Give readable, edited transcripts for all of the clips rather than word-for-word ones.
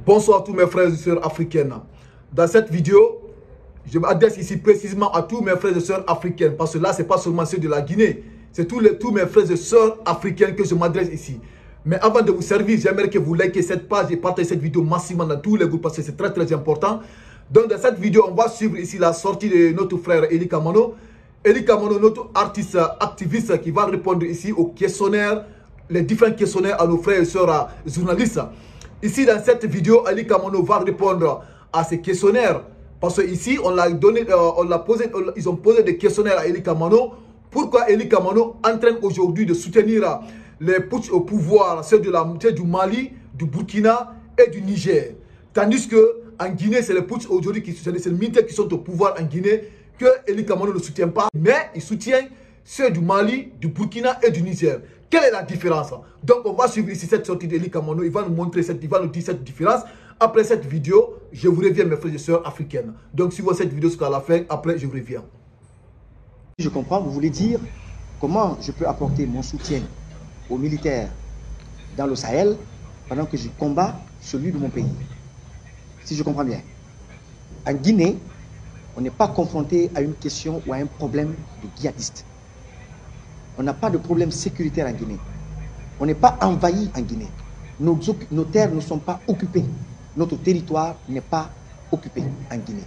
Bonsoir à tous mes frères et sœurs africaines. Dans cette vidéo, je m'adresse ici précisément à tous mes frères et sœurs africaines. Parce que là, ce n'est pas seulement ceux de la Guinée. C'est tous mes frères et sœurs africaines que je m'adresse ici. Mais avant de vous servir, j'aimerais que vous likez cette page et partagez cette vidéo massivement dans tous les groupes parce que c'est très très important. Donc dans cette vidéo, on va suivre ici la sortie de notre frère Eli Kamano. Eli Kamano, notre artiste activiste qui va répondre ici aux questionnaires, les différents questionnaires à nos frères et sœurs journalistes. Ici dans cette vidéo, Eli Kamano va répondre à ces questionnaires. Parce que ici, on l'a donné, ils ont posé des questionnaires à Eli Kamano. Pourquoi Eli Kamano entraîne aujourd'hui de soutenir les putsch au pouvoir, ceux du Mali, du Burkina et du Niger. Tandis que en Guinée, c'est les putsch aujourd'hui, c'est les militaires qui sont au pouvoir en Guinée, que Eli Kamano ne soutient pas, mais il soutient ceux du Mali, du Burkina et du Niger. Quelle est la différence? Donc on va suivre ici cette sortie d'Eli Kamano, il va nous montrer, il va nous dire cette différence. Après cette vidéo, je vous reviens mes frères et sœurs africaines. Donc suivez cette vidéo jusqu'à la fin, après je vous reviens. Je comprends, vous voulez dire comment je peux apporter mon soutien aux militaires dans le Sahel pendant que je combats celui de mon pays. Si je comprends bien. En Guinée, on n'est pas confronté à une question ou à un problème de djihadistes. On n'a pas de problème sécuritaire en Guinée. On n'est pas envahi en Guinée. Nos terres ne sont pas occupées. Notre territoire n'est pas occupé en Guinée.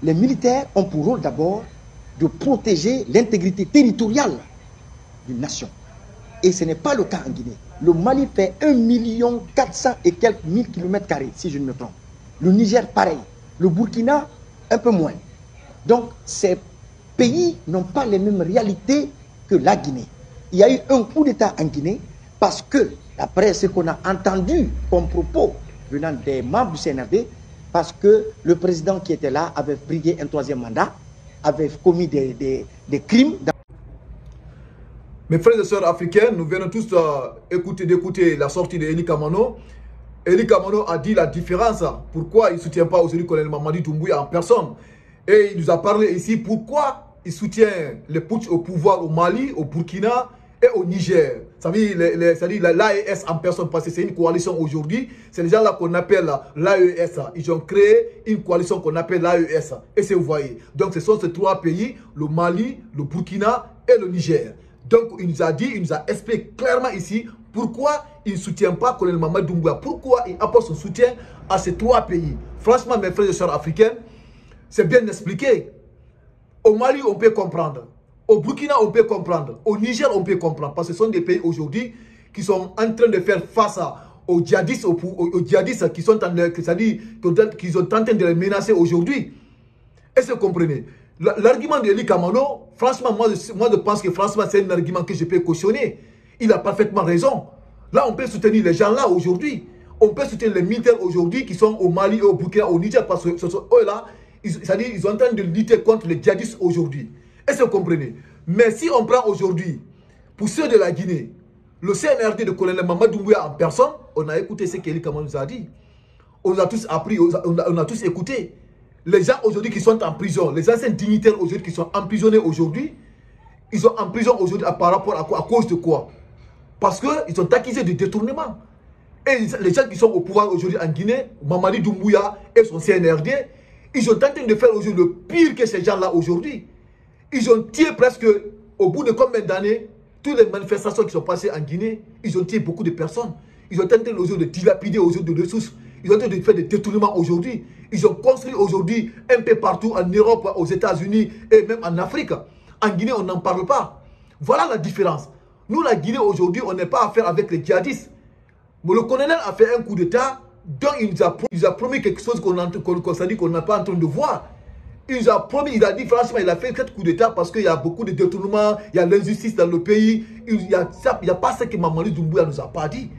Les militaires ont pour rôle d'abord de protéger l'intégrité territoriale d'une nation. Et ce n'est pas le cas en Guinée. Le Mali fait 1 400 000 et quelques kilomètres carrés, si je ne me trompe. Le Niger, pareil. Le Burkina, un peu moins. Donc, ces pays n'ont pas les mêmes réalités que la Guinée. Il y a eu un coup d'État en Guinée parce que, d'après ce qu'on a entendu comme propos venant des membres du CNRD, parce que le président qui était là avait brigué un troisième mandat, avait commis des crimes. Mes frères et sœurs africains, nous venons tous d'écouter la sortie d'Eli Kamano. Eli Kamano a dit la différence, pourquoi il ne soutient pas aujourd'hui le colonel Mamadi Doumbouya en personne. Et il nous a parlé ici pourquoi il soutient les putsch au pouvoir au Mali, au Burkina et au Niger. Ça veut dire l'AES en personne, parce que c'est une coalition aujourd'hui. C'est les gens là qu'on appelle l'AES. Ils ont créé une coalition qu'on appelle l'AES. Et c'est vous voyez. Donc ce sont ces trois pays, le Mali, le Burkina et le Niger. Donc il nous a dit, il nous a expliqué clairement ici pourquoi il ne soutient pas le colonel Mamadi Doumbouya. Pourquoi il apporte son soutien à ces trois pays. Franchement, mes frères et sœurs africains, c'est bien expliqué. Au Mali, on peut comprendre. Au Burkina, on peut comprendre. Au Niger, on peut comprendre. Parce que ce sont des pays aujourd'hui qui sont en train de faire face aux djihadistes, aux djihadistes qui sont qui sont en train de les menacer aujourd'hui. Est-ce que vous comprenez? L'argument d'Eli Kamano, franchement, moi je pense que franchement, c'est un argument que je peux cautionner. Il a parfaitement raison. Là, on peut soutenir les gens là aujourd'hui. On peut soutenir les militaires aujourd'hui qui sont au Mali, au Burkina, au Niger, parce que ce sont eux là, c'est-à-dire ils sont en train de lutter contre les djihadistes aujourd'hui. Est-ce que vous comprenez? Mais si on prend aujourd'hui, pour ceux de la Guinée, le CNRD de colonel Mamadi Doumbouya en personne, on a écouté ce qu'Eli Kamano nous a dit. On a tous appris, on a tous écouté. Les gens aujourd'hui qui sont en prison, les anciens dignitaires aujourd'hui qui sont emprisonnés aujourd'hui, ils sont en prison aujourd'hui par rapport à quoi? À cause de quoi? Parce qu'ils sont accusés de détournement. Et les gens qui sont au pouvoir aujourd'hui en Guinée, Mamadi Doumbouya et son CNRD, ils sont en train de faire aujourd'hui le pire que ces gens-là aujourd'hui. Ils ont tué presque, au bout de combien d'années, toutes les manifestations qui sont passées en Guinée, ils ont tué beaucoup de personnes. Ils ont tenté aujourd'hui de dilapider aujourd'hui de ressources. Ils ont tenté de faire des détournements aujourd'hui. Ils ont construit aujourd'hui un peu partout en Europe, aux États-Unis et même en Afrique. En Guinée, on n'en parle pas. Voilà la différence. Nous, la Guinée, aujourd'hui, on n'est pas à faire avec les djihadistes. Mais le colonel a fait un coup d'État, dont il nous a promis quelque chose qu'on n'a pas en train de voir. Il nous a promis, il a dit franchement, il a fait 4 coups d'État parce qu'il y a beaucoup de détournements, il y a l'injustice dans le pays. Il n'y a pas ce que Mamadi Doumbouya ne nous a pas dit.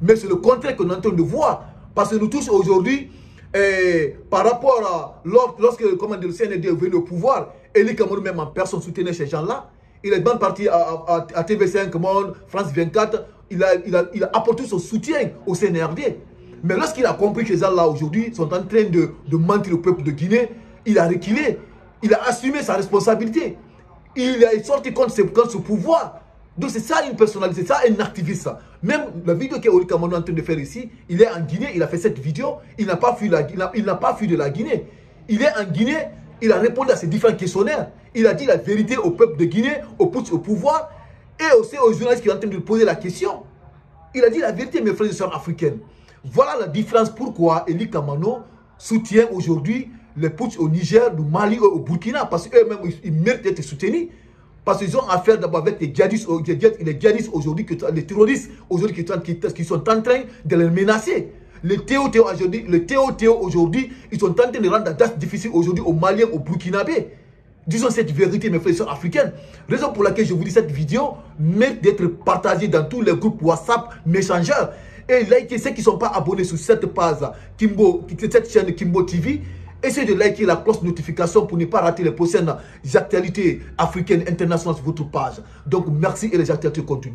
Mais c'est le contraire qu'on est en train de voir. Parce que nous tous aujourd'hui, par rapport à lorsque le CNRD est venu au pouvoir, Eli Kamano même en personne soutenait ces gens-là. Il est même parti à TV5 Monde, France 24, il a apporté son soutien au CNRD. Mais lorsqu'il a compris que ces gens-là aujourd'hui sont en train de mentir au peuple de Guinée, il a reculé, il a assumé sa responsabilité. Il est sorti contre ce pouvoir. Donc c'est ça une personnalité, c'est ça un activiste. Même la vidéo qu'Oli Kamano est en train de faire ici, il est en Guinée, il a fait cette vidéo, il n'a pas fui de la Guinée. Il est en Guinée, il a répondu à ces différents questionnaires. Il a dit la vérité au peuple de Guinée, au pouvoir, et aussi aux journalistes qui sont en train de poser la question. Il a dit la vérité, mes frères et sœurs africaines. Voilà la différence pourquoi Eli Kamano soutient aujourd'hui les putsch au Niger, au Mali et au Burkina, parce qu'eux-mêmes, ils méritent d'être soutenus. Parce qu'ils ont affaire d'abord avec les djihadistes aujourd'hui, les terroristes aujourd'hui qui sont en train de les menacer. Les Théo aujourd'hui, ils sont en train de rendre la tâche difficile aujourd'hui aux Maliens, aux Burkinabés. Disons cette vérité, mes frères et sœurs africaines. Raison pour laquelle je vous dis cette vidéo mérite d'être partagée dans tous les groupes WhatsApp, Messenger. Et likez ceux qui ne sont pas abonnés sur cette page, cette chaîne Kimbo TV. Essayez de liker la cloche de notification pour ne pas rater les prochaines actualités africaines internationales sur votre page. Donc merci et les actualités continuent.